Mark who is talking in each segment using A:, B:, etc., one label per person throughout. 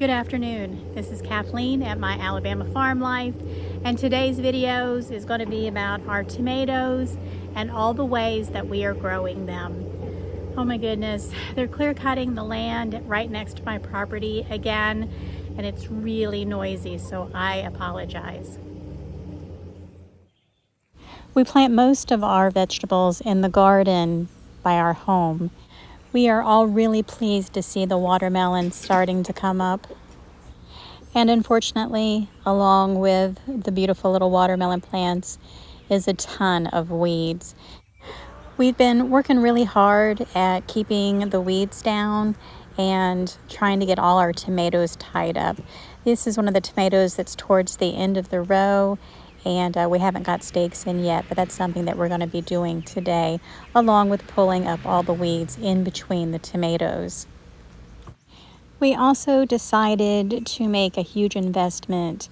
A: Good afternoon. This is Kathleen at My Alabama Farm Life, and today's videos is going to be about our tomatoes and all the ways that we are growing them. Oh my goodness, they're clear cutting the land right next to my property again, and it's really noisy, so I apologize. We plant most of our vegetables in the garden by our home. We are all really pleased to see the watermelon starting to come up. And unfortunately, along with the beautiful little watermelon plants, is a ton of weeds. We've been working really hard at keeping the weeds down and trying to get all our tomatoes tied up. This is one of the tomatoes that's towards the end of the row, and we haven't got stakes in yet, but that's something that we're going to be doing today, along with pulling up all the weeds in between the tomatoes. We also decided to make a huge investment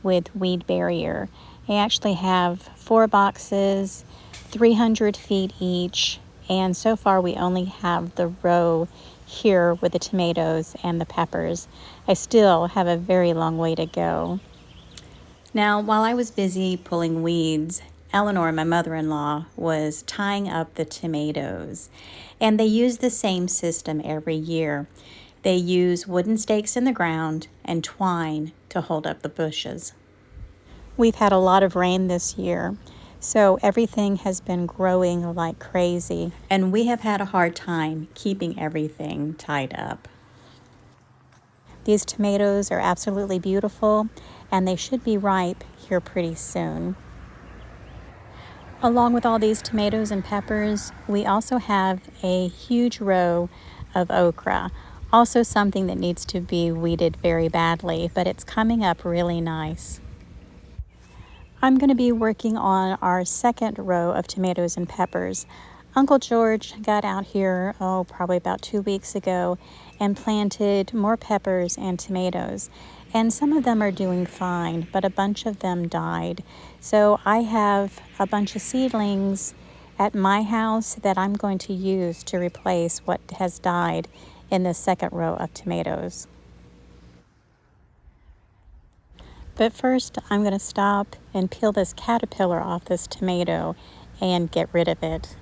A: with weed barrier. I actually have 4 boxes, 300 feet each, and so far we only have the row here with the tomatoes and the peppers. I still have a very long way to go. Now, while I was busy pulling weeds, Eleanor, my mother-in-law, was tying up the tomatoes, and they use the same system every year. They use wooden stakes in the ground and twine to hold up the bushes. We've had a lot of rain this year, so everything has been growing like crazy, and we have had a hard time keeping everything tied up. These tomatoes are absolutely beautiful, and they should be ripe here pretty soon. Along with all these tomatoes and peppers, we also have a huge row of okra. Also something that needs to be weeded very badly, but it's coming up really nice. I'm going to be working on our second row of tomatoes and peppers. Uncle George got out here, probably about 2 weeks ago, and planted more peppers and tomatoes. And some of them are doing fine, but a bunch of them died. So I have a bunch of seedlings at my house that I'm going to use to replace what has died in the second row of tomatoes. But first, I'm going to stop and peel this caterpillar off this tomato and get rid of it.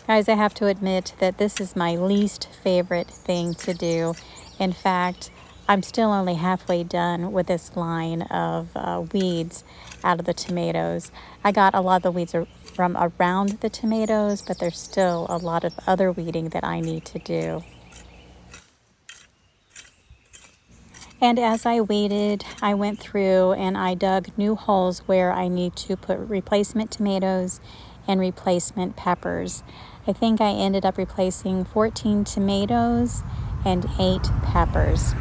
A: Guys, I have to admit that this is my least favorite thing to do. In fact, I'm still only halfway done with this line of weeds out of the tomatoes. I got a lot of the weeds from around the tomatoes, but there's still a lot of other weeding that I need to do. And as I weeded, I went through and I dug new holes where I need to put replacement tomatoes and replacement peppers. I think I ended up replacing 14 tomatoes and 8 peppers.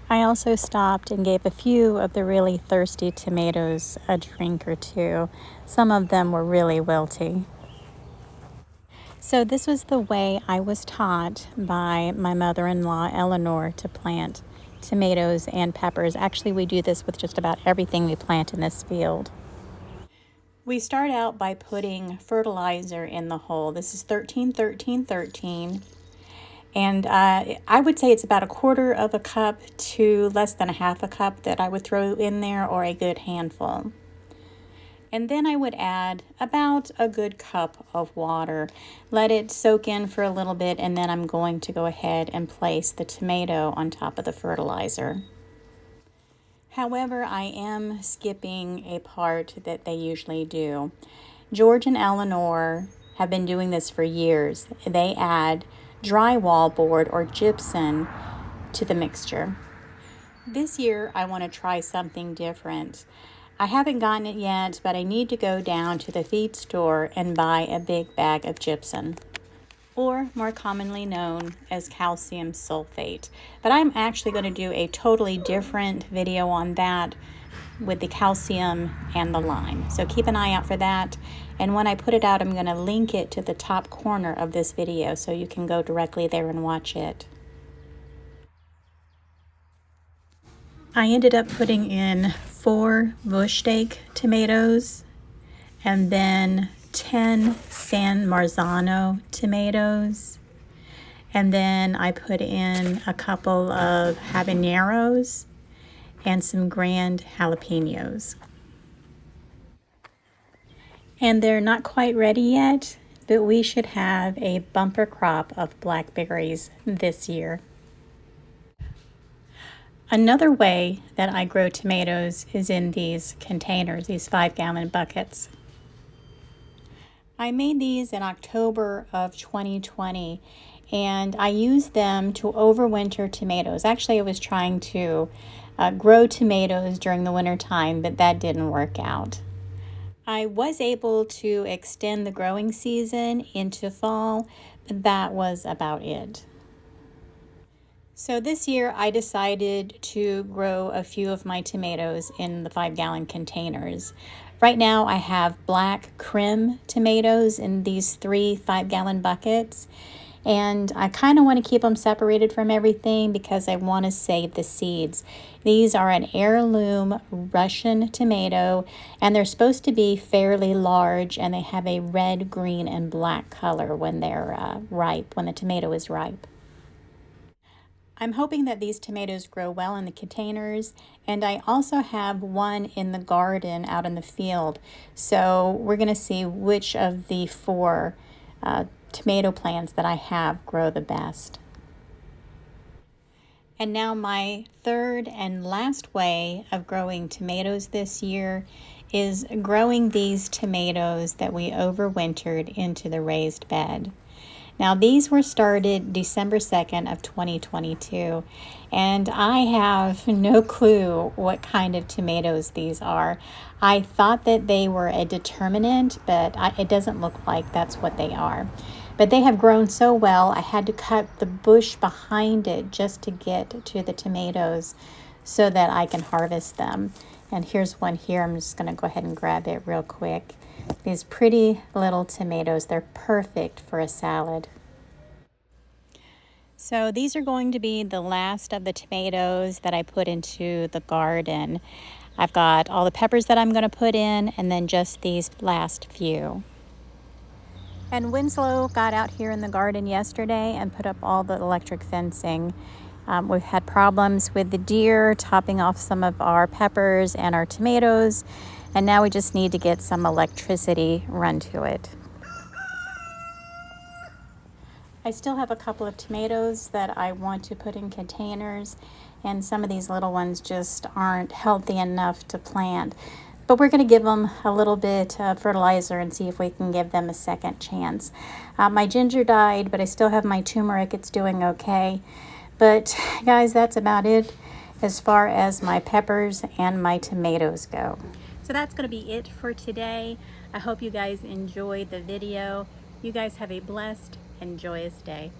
A: I also stopped and gave a few of the really thirsty tomatoes a drink or two. Some of them were really wilty. So this was the way I was taught by my mother-in-law, Eleanor, to plant tomatoes and peppers. Actually, we do this with just about everything we plant in this field. We start out by putting fertilizer in the hole. This is 13, 13, 13. And I would say it's about 1/4 of a cup to less than 1/2 a cup that I would throw in there, or a good handful. And then I would add about a good cup of water. Let it soak in for a little bit, and then I'm going to go ahead and place the tomato on top of the fertilizer. However, I am skipping a part that they usually do. George and Eleanor have been doing this for years. They add drywall board or gypsum to the mixture. This year, I want to try something different. I haven't gotten it yet, but I need to go down to the feed store and buy a big bag of gypsum. or more commonly known as calcium sulfate. But I'm actually going to do a totally different video on that with the calcium and the lime. So keep an eye out for that. And when I put it out, I'm going to link it to the top corner of this video so you can go directly there and watch it. I ended up putting in 4 bush steak tomatoes and then 10 San Marzano tomatoes. And then I put in a couple of habaneros and some grand jalapenos. And they're not quite ready yet, but we should have a bumper crop of blackberries this year. Another way that I grow tomatoes is in these containers, these 5-gallon buckets. I made these in October of 2020, and I used them to overwinter tomatoes. Actually, I was trying to grow tomatoes during the winter time, but that didn't work out. I was able to extend the growing season into fall, but that was about it. So this year I decided to grow a few of my tomatoes in the 5-gallon containers. Right now I have black Krim tomatoes in these 3 5-gallon buckets, and I kind of want to keep them separated from everything because I want to save the seeds. These are an heirloom Russian tomato, and they're supposed to be fairly large, and they have a red, green, and black color when they're ripe, when the tomato is ripe. I'm hoping that these tomatoes grow well in the containers, and I also have one in the garden out in the field. So we're going to see which of the 4 tomato plants that I have grow the best. And now my third and last way of growing tomatoes this year is growing these tomatoes that we overwintered into the raised bed. Now these were started December 2nd of 2022, and I have no clue what kind of tomatoes these are. I thought that they were a determinant, but it doesn't look like that's what they are. But they have grown so well, I had to cut the bush behind it just to get to the tomatoes so that I can harvest them. And here's one here. I'm just going to go ahead and grab it real quick. These pretty little tomatoes, they're perfect for a salad. So these are going to be the last of the tomatoes that I put into the garden. I've got all the peppers that I'm going to put in, and then just these last few. And Winslow got out here in the garden yesterday and put up all the electric fencing. We've had problems with the deer topping off some of our peppers and our tomatoes, and now we just need to get some electricity run to it. I still have a couple of tomatoes that I want to put in containers, and some of these little ones just aren't healthy enough to plant. But we're going to give them a little bit of fertilizer and see if we can give them a second chance. My ginger died, but I still have my turmeric. It's doing okay. But guys, that's about it as far as my peppers and my tomatoes go. So that's going to be it for today. I hope you guys enjoyed the video. You guys have a blessed and joyous day.